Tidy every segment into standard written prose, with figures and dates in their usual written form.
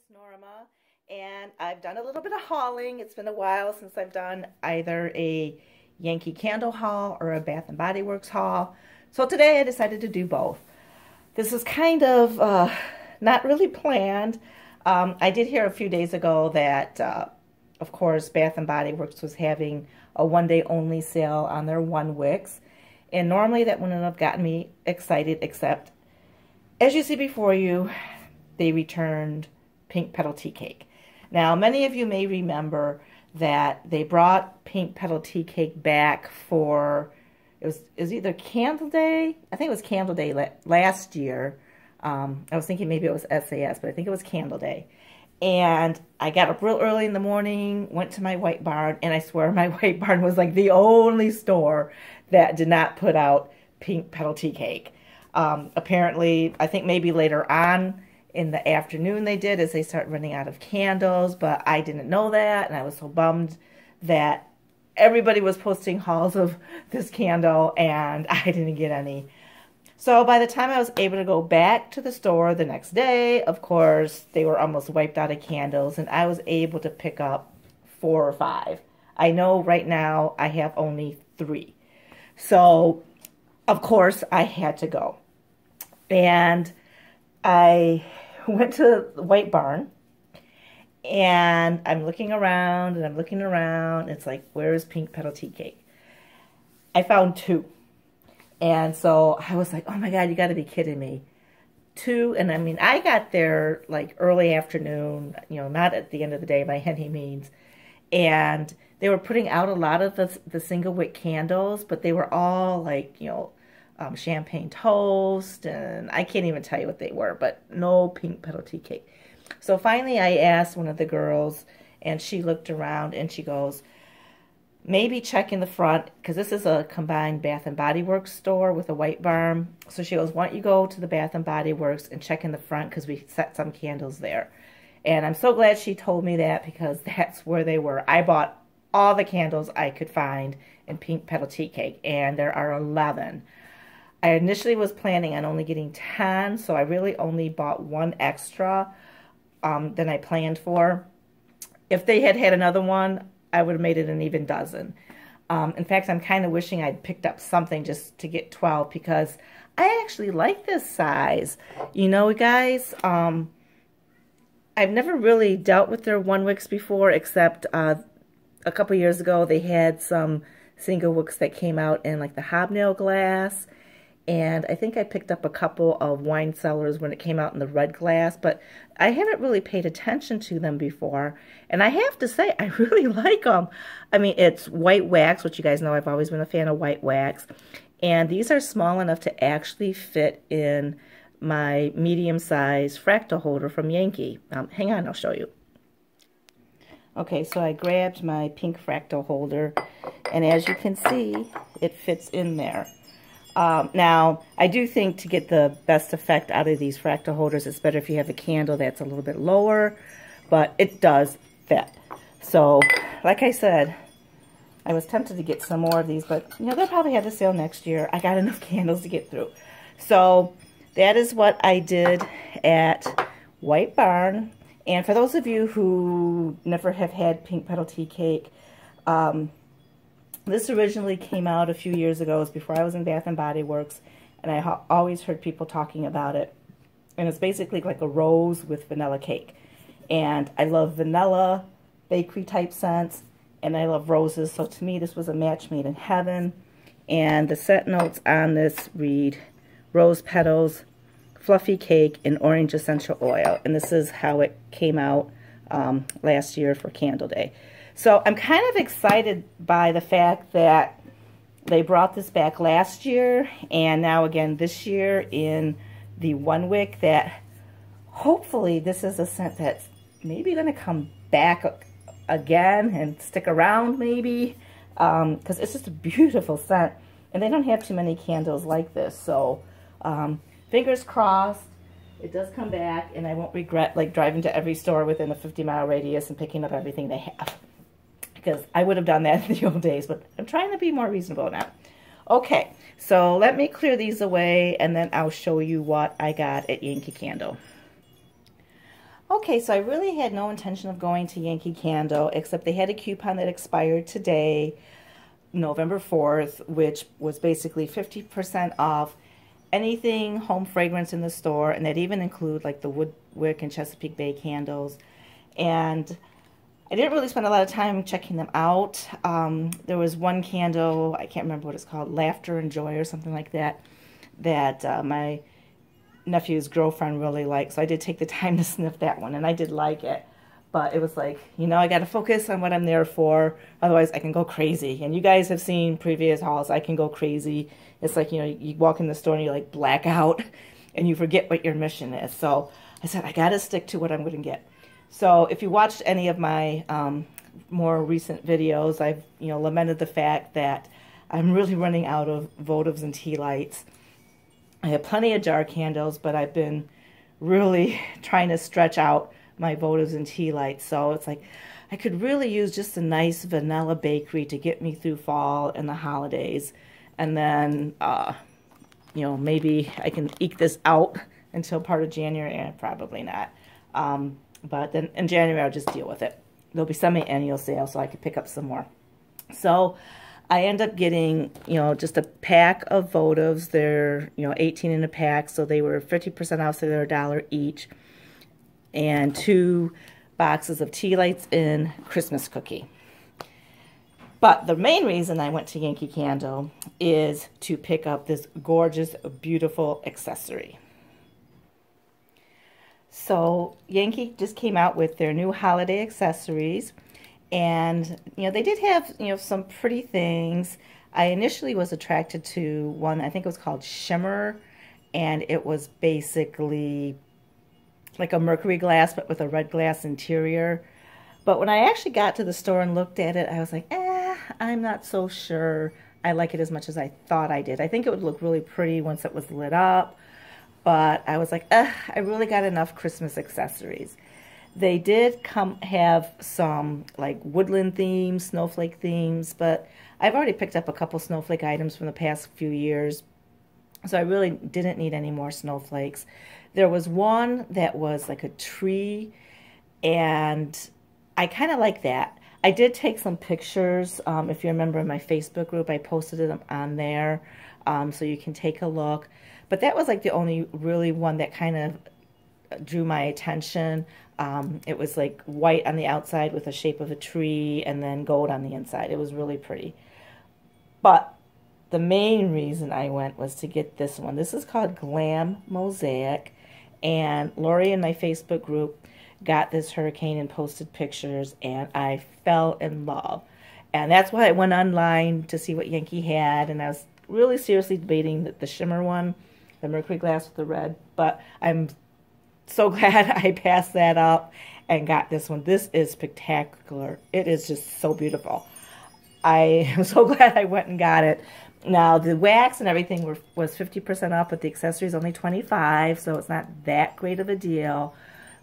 it's Norma, and I've done a little bit of hauling. It's been a while since I've done either a Yankee Candle haul or a Bath and Body Works haul. So today I decided to do both. This is kind of not really planned. I did hear a few days ago that, of course, Bath and Body Works was having a one-day only sale on their Wicks. And normally that wouldn't have gotten me excited, except, as you see before you, they returned Pink Petal Tea Cake. Now, many of you may remember that they brought Pink Petal Tea Cake back for, it was either Candle Day, I think it was Candle Day last year. I was thinking maybe it was SAS, but I think it was Candle Day. And I got up real early in the morning, went to my White Barn, and I swear my White Barn was like the only store that did not put out Pink Petal Tea Cake. Apparently, I think maybe later on in the afternoon they did, as they start running out of candles, but I didn't know that, and I was so bummed that everybody was posting hauls of this candle, and I didn't get any. So by the time I was able to go back to the store the next day, of course, they were almost wiped out of candles, and I was able to pick up 4 or 5. I know right now I have only 3. So, of course, I had to go. And I went to the White Barn, and I'm looking around, and I'm looking around. It's like, where is Pink Petal Tea Cake? I found 2. And so I was like, oh my God, you got to be kidding me. 2, and I mean, I got there like early afternoon, you know, not at the end of the day by any means. And they were putting out a lot of the single wick candles, but they were all like, you know, champagne toast, and I can't even tell you what they were, but no Pink Petal Tea Cake. So finally I asked one of the girls, and she looked around and she goes, maybe check in the front, because this is a combined Bath and Body Works store with a White Barn. So she goes, why don't you go to the Bath and Body Works and check in the front, because we set some candles there. And I'm so glad she told me that, because that's where they were. I bought all the candles I could find in Pink Petal Tea Cake, and there are 11. I initially was planning on only getting 10, so I really only bought 1 extra than I planned for. If they had had another one, I would have made it an even dozen. In fact, I'm kind of wishing I'd picked up something just to get 12, because I actually like this size. You know, guys, I've never really dealt with their Wicks before, except a couple years ago they had some single wicks that came out in like the hobnail glass. And I think I picked up a couple of wine cellars when it came out in the red glass, but I haven't really paid attention to them before. And I have to say, I really like them. I mean, it's white wax, which you guys know I've always been a fan of white wax. And these are small enough to actually fit in my medium-sized fractal holder from Yankee. Hang on, I'll show you. Okay, so I grabbed my pink fractal holder, and as you can see, it fits in there. Now, I do think to get the best effect out of these fractal holders, it's better if you have a candle that's a little bit lower, but it does fit. So, like I said, I was tempted to get some more of these, but, you know, they'll probably have the sale next year. I got enough candles to get through. So, that is what I did at White Barn. And for those of you who never have had Pink Petal Tea Cake, this originally came out a few years ago. It was before I was in Bath and Body Works, and I always heard people talking about it. And it's basically like a rose with vanilla cake. And I love vanilla, bakery type scents, and I love roses. So to me, this was a match made in heaven. And the scent notes on this read rose petals, fluffy cake, and orange essential oil. And this is how it came out last year for Candle Day. So I'm kind of excited by the fact that they brought this back last year, and now again this year in the Wick, that hopefully this is a scent that's maybe going to come back again and stick around maybe, because it's just a beautiful scent, and they don't have too many candles like this. So fingers crossed it does come back, and I won't regret like driving to every store within a 50-mile radius and picking up everything they have. Because I would have done that in the old days, but I'm trying to be more reasonable now. Okay, so let me clear these away, and then I'll show you what I got at Yankee Candle. Okay, so I really had no intention of going to Yankee Candle, except they had a coupon that expired today, November 4th, which was basically 50% off anything home fragrance in the store, and that even include like the Wick and Chesapeake Bay candles. And I didn't really spend a lot of time checking them out. There was one candle, I can't remember what it's called, Laughter and Joy or something like that, that my nephew's girlfriend really liked. So I did take the time to sniff that one, and I did like it. But it was like, you know, I got to focus on what I'm there for. Otherwise, I can go crazy. And you guys have seen previous hauls. I can go crazy. It's like, you know, you walk in the store and you like black out and you forget what your mission is. So I said, I got to stick to what I'm going to get. So if you watched any of my more recent videos, I've, you know, lamented the fact that I'm really running out of votives and tea lights. I have plenty of jar candles, but I've been really trying to stretch out my votives and tea lights. So it's like I could really use just a nice vanilla bakery to get me through fall and the holidays. And then, you know, maybe I can eke this out until part of January. Probably not. But then in January, I'll just deal with it. There'll be semi-annual sale, so I could pick up some more. So I end up getting, you know, just a pack of votives. They're, you know, 18 in a pack, so they were 50% off, so they're $1 each. And 2 boxes of tea lights and Christmas cookie. But the main reason I went to Yankee Candle is to pick up this gorgeous, beautiful accessory. So Yankee just came out with their new holiday accessories, and you know, they did have, you know, some pretty things. I initially was attracted to one, I think it was called Shimmer, and it was basically like a mercury glass, but with a red glass interior. But when I actually got to the store and looked at it, I was like, I'm not so sure I like it as much as I thought I did. I think it would look really pretty once it was lit up, but I was like, I really got enough Christmas accessories. They did have some like woodland themes, snowflake themes, but I've already picked up a couple snowflake items from the past few years, so I really didn't need any more snowflakes. There was one that was like a tree, and I kind of like that. I did take some pictures. If you remember in my Facebook group, I posted them on there, so you can take a look. But that was like the only really one that kind of drew my attention. It was like white on the outside with the shape of a tree and then gold on the inside. It was really pretty. But the main reason I went was to get this one. This is called Glam Mosaic, and Lori in my Facebook group got this hurricane and posted pictures, and I fell in love. And that's why I went online to see what Yankee had, and I was really seriously debating the shimmer one, the mercury glass with the red, but I'm so glad I passed that up and got this one. This is spectacular. It is just so beautiful. I am so glad I went and got it. Now, the wax and everything was 50% off, but the accessories only 25%, so it's not that great of a deal.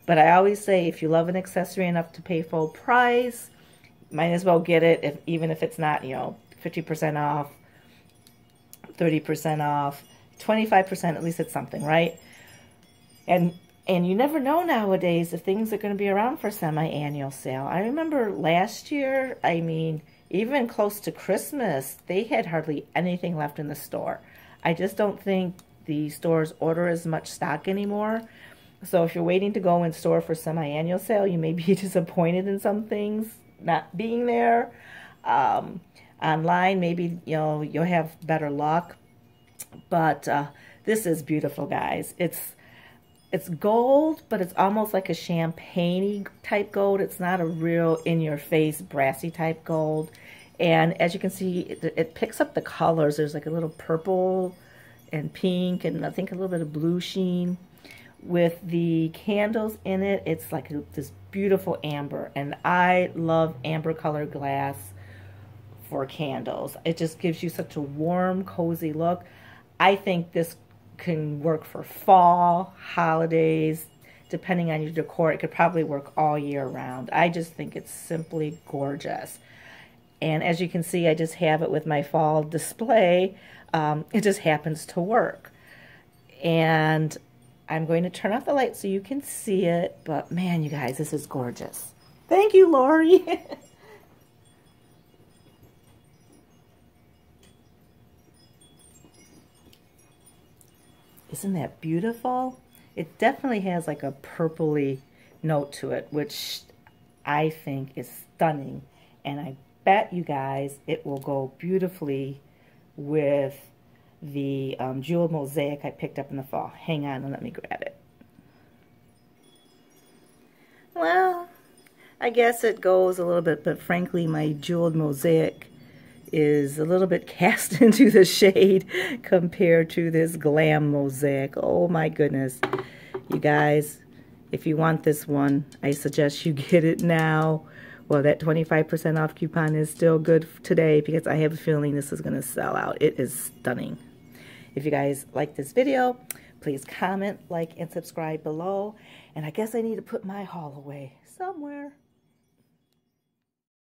But I always say, if you love an accessory enough to pay full price, might as well get it, even if it's not, you know, 50% off, 30% off, 25%, at least it's something, right? And you never know nowadays if things are going to be around for semi-annual sale. I remember last year, I mean, even close to Christmas, they had hardly anything left in the store. I just don't think the stores order as much stock anymore. So if you're waiting to go in store for semi-annual sale, you may be disappointed in some things not being there. Online, maybe, you know, you'll have better luck. But this is beautiful, guys. It's gold, but it's almost like a champagne-y type gold. It's not a real in-your-face brassy type gold. And as you can see, it picks up the colors. There's like a little purple and pink and I think a little bit of blue sheen. With the candles in it, it's like this beautiful amber. And I love amber colored glass for candles. It just gives you such a warm, cozy look. I think this can work for fall, holidays, depending on your decor. It could probably work all year round. I just think it's simply gorgeous. And as you can see, I just have it with my fall display. It just happens to work. And I'm going to turn off the light so you can see it, but man, you guys, this is gorgeous. Thank you, Lori. Isn't that beautiful? It definitely has like a purpley note to it, which I think is stunning. And I bet you guys it will go beautifully with the jeweled mosaic I picked up in the fall. Hang on and let me grab it. Well, I guess it goes a little bit, but frankly my jeweled mosaic is a little bit cast into the shade compared to this Glam Mosaic. Oh my goodness. You guys, if you want this one, I suggest you get it now. Well, that 25% off coupon is still good today because I have a feeling this is going to sell out. It is stunning. If you guys like this video, please comment, like, and subscribe below. And I guess I need to put my haul away somewhere.